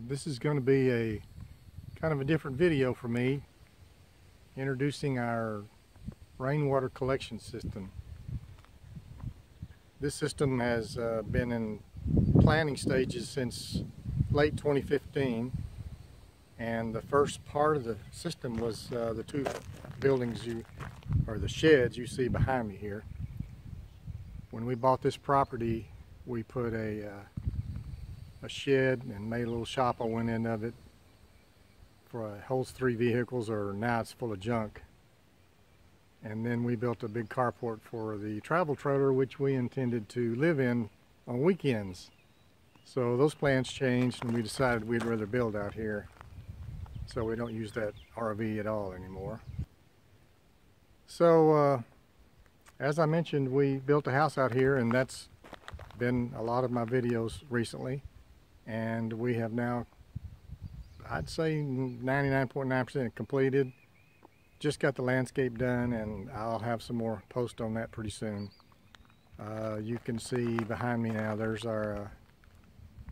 This is going to be a kind of a different video for me, introducing our rainwater collection system. This system has been in planning stages since late 2015, and the first part of the system was the two buildings or the sheds you see behind me here. When we bought this property, we put a shed and made a little shop on one end of it holds 3 vehicles, or now it's full of junk. And then we built a big carport for the travel trailer, which we intended to live in on weekends. So those plans changed, and we decided we'd rather build out here, so we don't use that RV at all anymore. So as I mentioned, we built a house out here, and that's been a lot of my videos recently. And we have now, I'd say 99.9% completed. Just got the landscape done, and I'll have some more posts on that pretty soon. You can see behind me now, there's our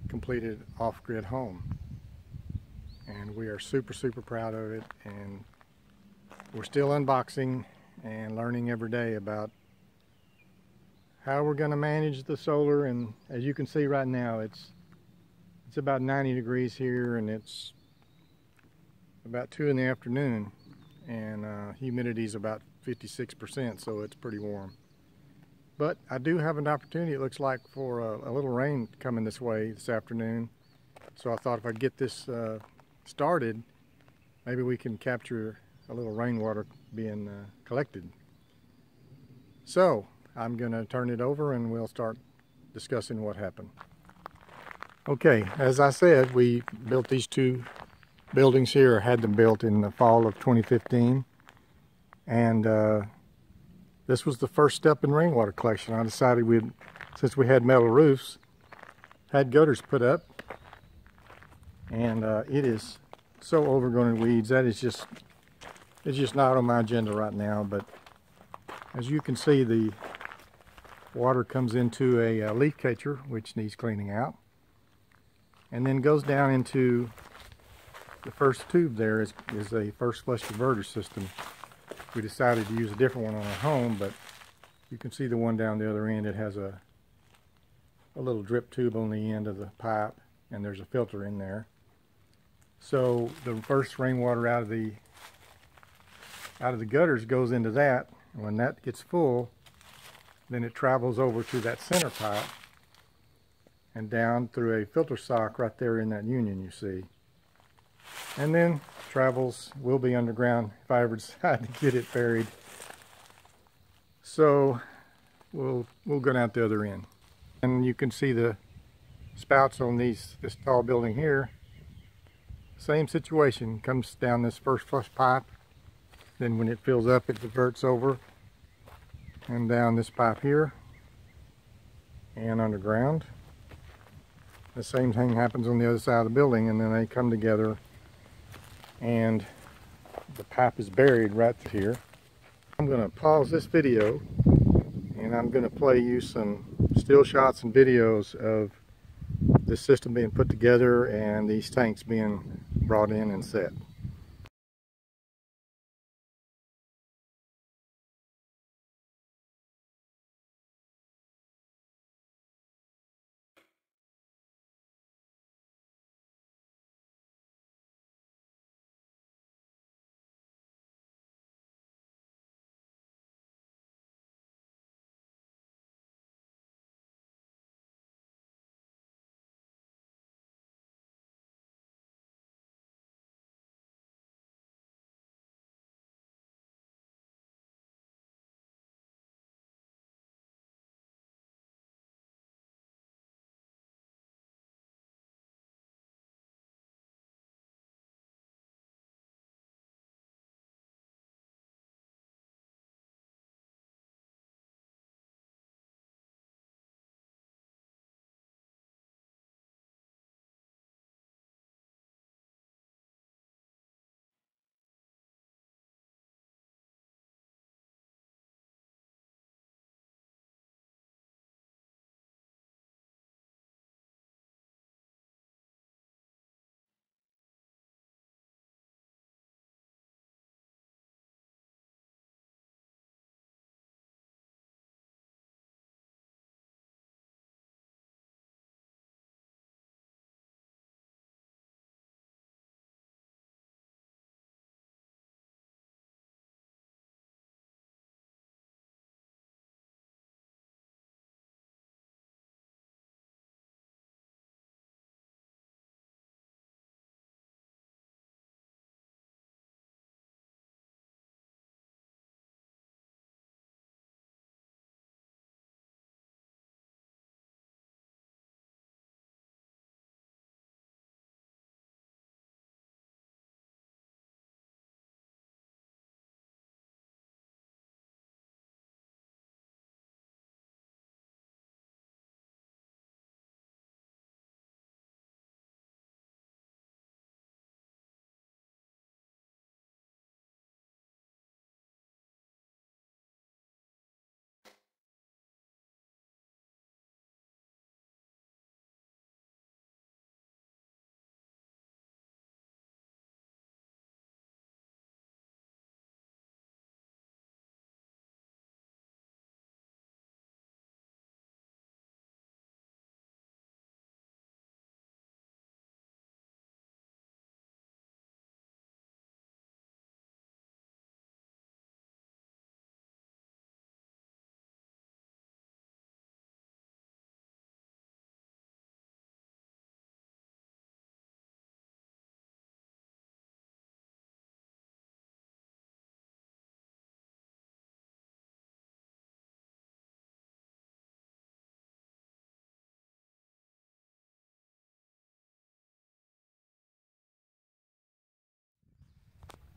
completed off-grid home. And we are super proud of it, and we're still unboxing and learning every day about how we're going to manage the solar. And as you can see right now, it's about 90 degrees here, and it's about 2 in the afternoon, and humidity is about 56%, so it's pretty warm. But I do have an opportunity, it looks like, for a little rain coming this way this afternoon. So I thought if I get this started, maybe we can capture a little rainwater being collected. So I'm going to turn it over and we'll start discussing what happened. Okay, as I said, we built these two buildings here, or had them built in the fall of 2015. And this was the first step in rainwater collection. I decided since we had metal roofs, had gutters put up. And it is so overgrown in weeds. It's just not on my agenda right now. But as you can see, the water comes into a leaf catcher, which needs cleaning out, and then goes down into the first tube. There is a first flush diverter system. We decided to use a different one on our home, but you can see the one down the other end. It has a little drip tube on the end of the pipe, and there's a filter in there. So the first rainwater out of the gutters goes into that, and when that gets full, then it travels over to that center pipe and down through a filter sock right there in that union you see. And then will be underground if I ever decide to get it buried. So we'll go down the other end. And you can see the spouts on this tall building here. Same situation, comes down this first flush pipe. Then when it fills up, it diverts over and down this pipe here and underground. The same thing happens on the other side of the building, and then they come together and the pipe is buried right here. I'm going to pause this video, and I'm going to play you some still shots and videos of this system being put together and these tanks being brought in and set.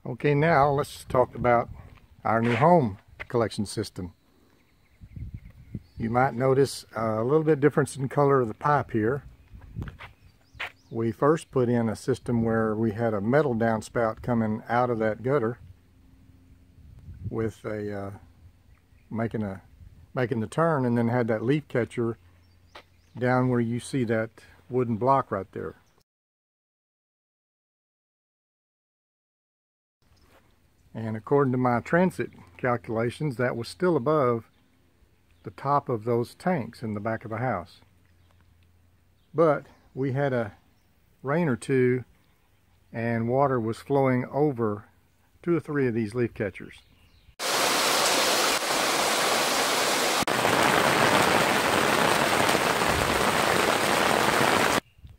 Okay, now let's talk about our new home collection system. You might notice a little bit difference in color of the pipe here. We first put in a system where we had a metal downspout coming out of that gutter with a making the turn, and then had that leaf catcher down where you see that wooden block right there. And according to my transit calculations, that was still above the top of those tanks in the back of the house. But we had a rain or two and water was flowing over 2 or 3 of these leaf catchers.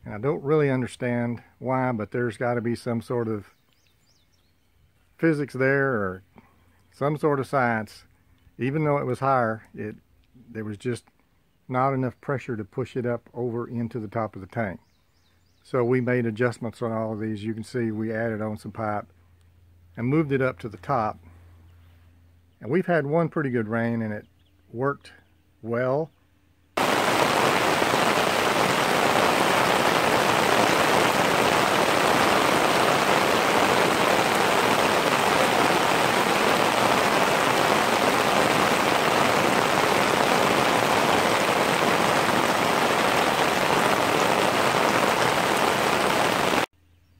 And I don't really understand why, but there's got to be some sort of physics there or some sort of science. Even though it was higher, there was just not enough pressure to push it up over into the top of the tank. So we made adjustments on all of these. You can see we added on some pipe and moved it up to the top. And we've had one pretty good rain and it worked well.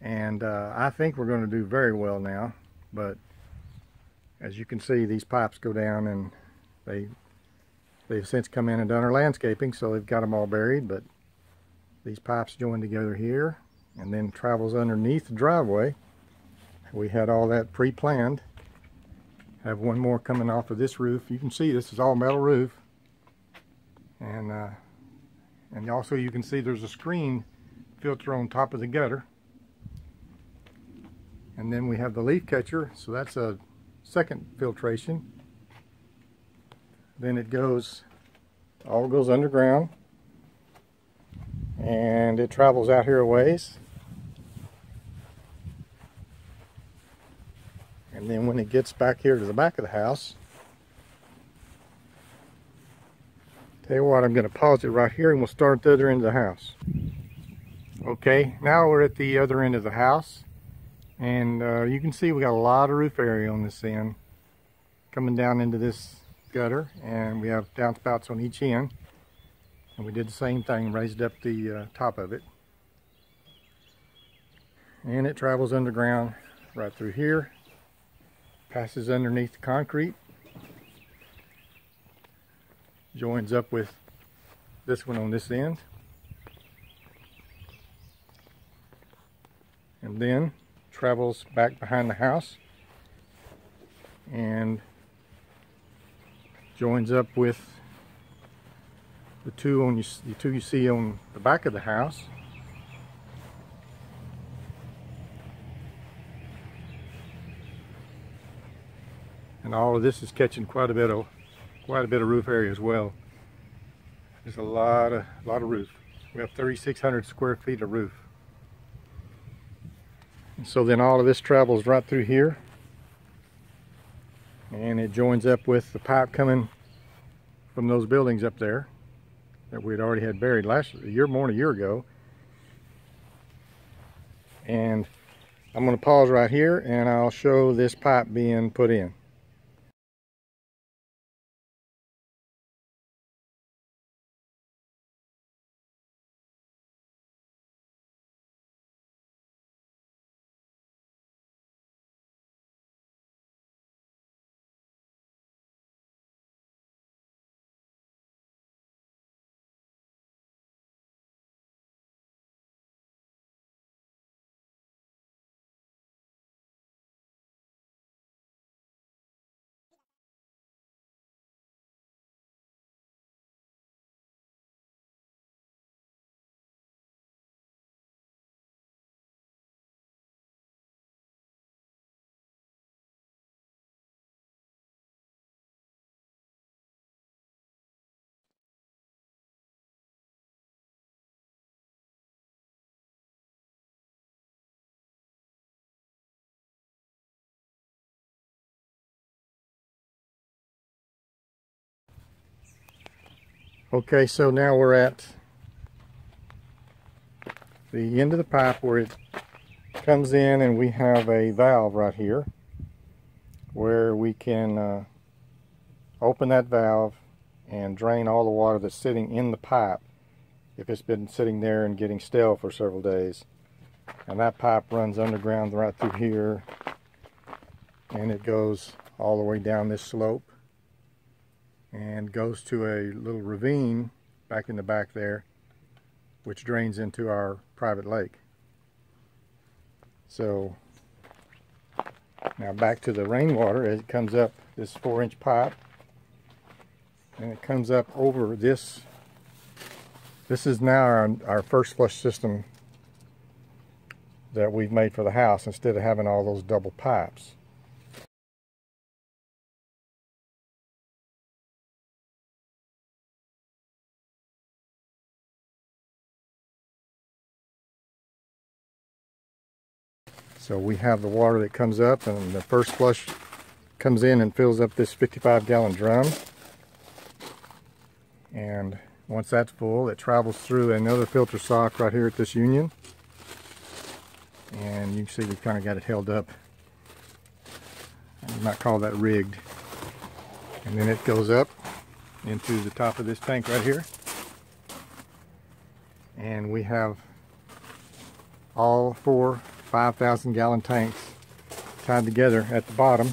And I think we're going to do very well now, but as you can see, these pipes go down, and they've since come in and done our landscaping, so they've got them all buried, but these pipes join together here and then travels underneath the driveway. We had all that pre-planned. Have one more coming off of this roof. You can see this is all metal roof, and also you can see there's a screen filter on top of the gutter. And then we have the leaf catcher, so that's a second filtration. Then it all goes underground, and it travels out here a ways. And then when it gets back here to the back of the house, tell you what, I'm going to pause it right here and we'll start at the other end of the house. Okay, now we're at the other end of the house. And you can see we got a lot of roof area on this end coming down into this gutter, and we have downspouts on each end, and we did the same thing, raised up the top of it, and it travels underground right through here, passes underneath the concrete, joins up with this one on this end, and then travels back behind the house and joins up with the two you see on the back of the house. And all of this is catching quite a bit of roof area as well. There's a lot of roof. We have 3,600 square feet of roof. So then all of this travels right through here, and it joins up with the pipe coming from those buildings up there that we'd already had buried more than a year ago. And I'm going to pause right here and I'll show this pipe being put in. Okay, so now we're at the end of the pipe where it comes in, and we have a valve right here where we can open that valve and drain all the water that's sitting in the pipe if it's been sitting there and getting stale for several days. And that pipe runs underground right through here, and it goes all the way down this slope and goes to a little ravine back in the back there, which drains into our private lake. So now back to the rainwater. As it comes up this 4-inch pipe, and it comes up over this. This is now our first flush system that we've made for the house, instead of having all those double pipes. So we have the water that comes up, and the first flush comes in and fills up this 55-gallon drum. And once that's full, it travels through another filter sock right here at this union. And you can see we've kind of got it held up. You might call that rigged. And then it goes up into the top of this tank right here. And we have all 4 5,000-gallon tanks tied together at the bottom.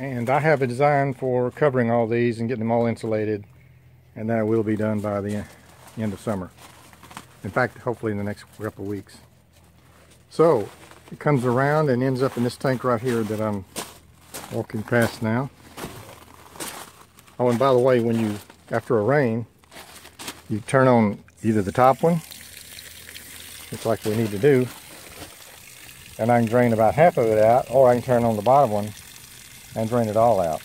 And I have a design for covering all these and getting them all insulated, and that will be done by the end of summer. In fact, hopefully in the next couple of weeks. So it comes around and ends up in this tank right here that I'm walking past now. Oh, and by the way, when you, after a rain, you turn on either the top one, just like we need to do, and I can drain about half of it out, or I can turn on the bottom one and drain it all out.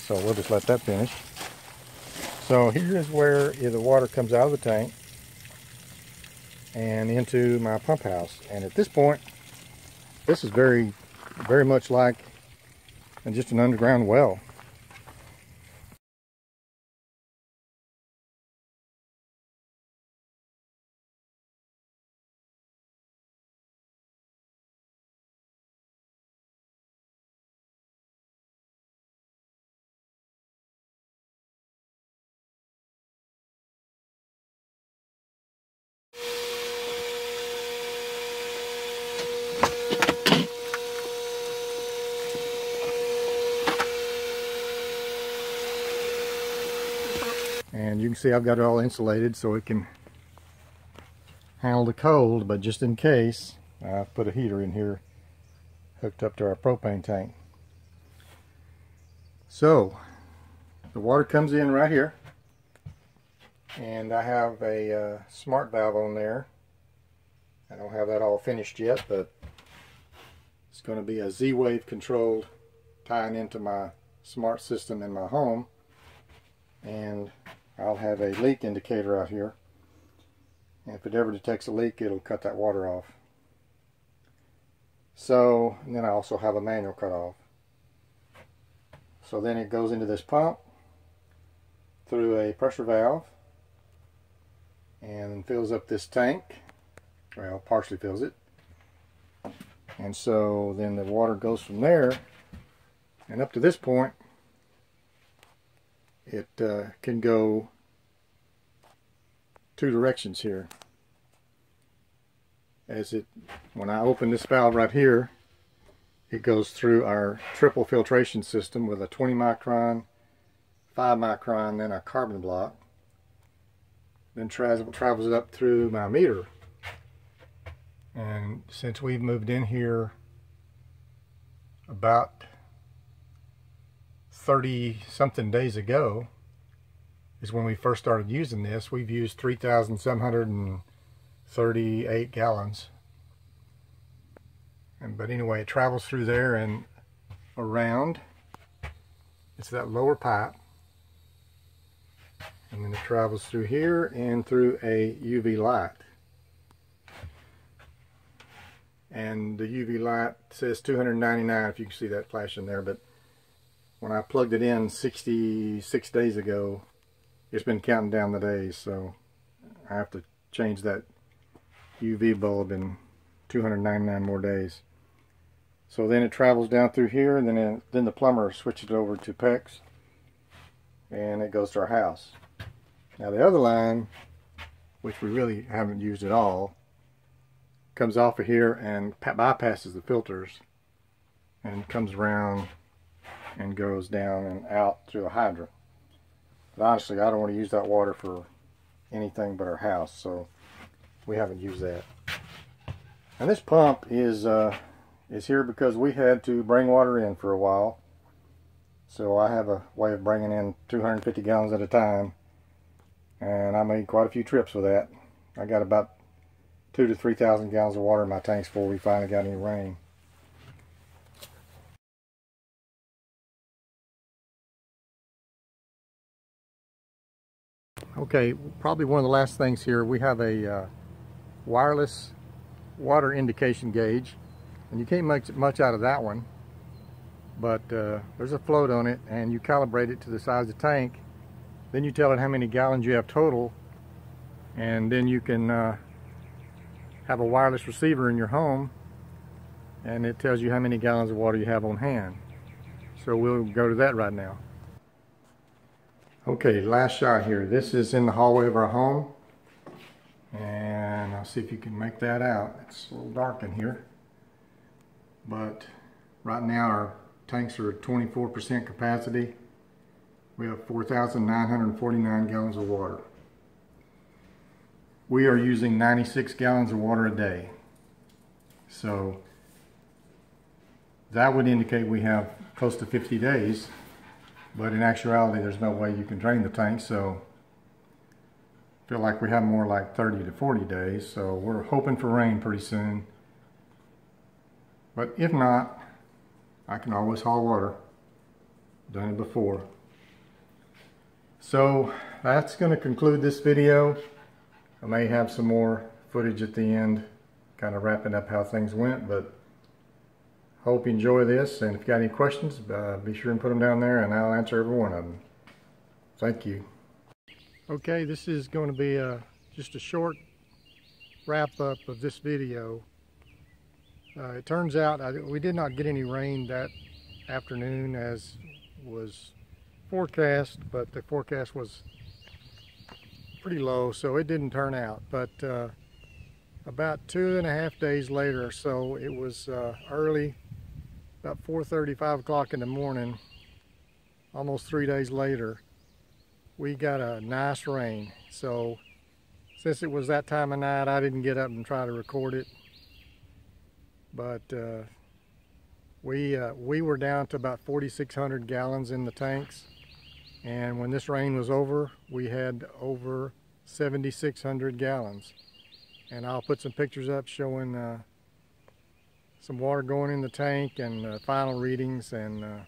So we'll just let that finish. So here's where the water comes out of the tank and into my pump house. And at this point, this is very much like just an underground well. And you can see I've got it all insulated so it can handle the cold, but just in case, I've put a heater in here hooked up to our propane tank. So the water comes in right here, and I have a smart valve on there. I don't have that all finished yet, but it's going to be a Z-Wave controlled, tying into my smart system in my home. And I'll have a leak indicator out here, and if it ever detects a leak, it'll cut that water off. So, and then I also have a manual cutoff. So then it goes into this pump through a pressure valve and fills up this tank. Well, partially fills it. And so then the water goes from there, and up to this point it can go 2 directions here. When I open this valve right here, it goes through our triple filtration system with a 20 micron, 5 micron, then a carbon block. Then travels up through my meter. And since we've moved in here about 30 something days ago is when we first started using this. We've used 3,738 gallons. But anyway, it travels through there and around. It's that lower pipe. And then it travels through here and through a UV light. And the UV light says 299, if you can see that flashing there, but when I plugged it in 66 days ago, it's been counting down the days, so I have to change that UV bulb in 299 more days. So then it travels down through here, and then the plumber switches it over to PEX, and it goes to our house. Now the other line, which we really haven't used at all, comes off of here and bypasses the filters and comes around and goes down and out through the hydrant. But honestly, I don't want to use that water for anything but our house, so we haven't used that. And this pump is here because we had to bring water in for a while. So I have a way of bringing in 250 gallons at a time, and I made quite a few trips with that. I got about 2,000 to 3,000 gallons of water in my tanks before we finally got any rain. Okay, probably one of the last things here, we have a wireless water indication gauge, and you can't make much out of that one, but there's a float on it, and you calibrate it to the size of the tank. Then you tell it how many gallons you have total, and then you can have a wireless receiver in your home, and it tells you how many gallons of water you have on hand. So we'll go to that right now. Okay, last shot here. This is in the hallway of our home, and I'll see if you can make that out. It's a little dark in here, but right now our tanks are at 24% capacity. We have 4,949 gallons of water. We are using 96 gallons of water a day, so that would indicate we have close to 50 days. But in actuality, there's no way you can drain the tank, so I feel like we have more like 30 to 40 days, so we're hoping for rain pretty soon. But if not, I can always haul water. Done it before. So that's going to conclude this video. I may have some more footage at the end, kind of wrapping up how things went, but hope you enjoy this, and if you got any questions, be sure and put them down there and I'll answer every one of them. Thank you. Okay, this is going to be just a short wrap up of this video. It turns out we did not get any rain that afternoon as was forecast, but the forecast was pretty low, so it didn't turn out. But about 2.5 days later or so, it was early, about 4:30, 5 o'clock in the morning, almost 3 days later, we got a nice rain. So since it was that time of night, I didn't get up and try to record it, but we were down to about 4,600 gallons in the tanks, and when this rain was over, we had over 7,600 gallons. And I'll put some pictures up showing some water going in the tank and final readings. And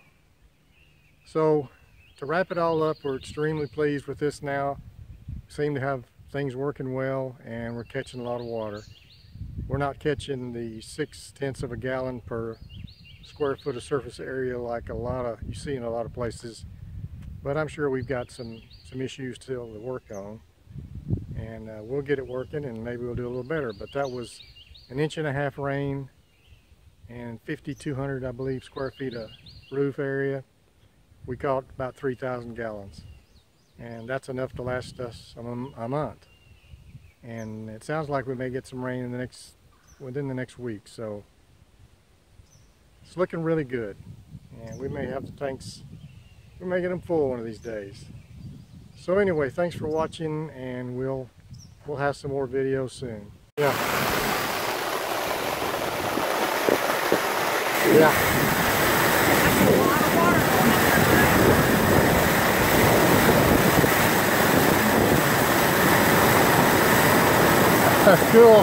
so to wrap it all up, we're extremely pleased with this now. We seem to have things working well, and we're catching a lot of water. We're not catching the 0.6 of a gallon per square foot of surface area like you see in a lot of places, but I'm sure we've got some issues still to work on, and we'll get it working, and maybe we'll do a little better. But that was 1.5 inches rain and 5,200, I believe, square feet of roof area. We caught about 3,000 gallons, and that's enough to last us a month. And it sounds like we may get some rain within the next week, so it's looking really good. And we may have the tanks, we may get them full one of these days. So anyway, thanks for watching, and we'll have some more videos soon. Yeah. That's a lot of water going in there. That's cool.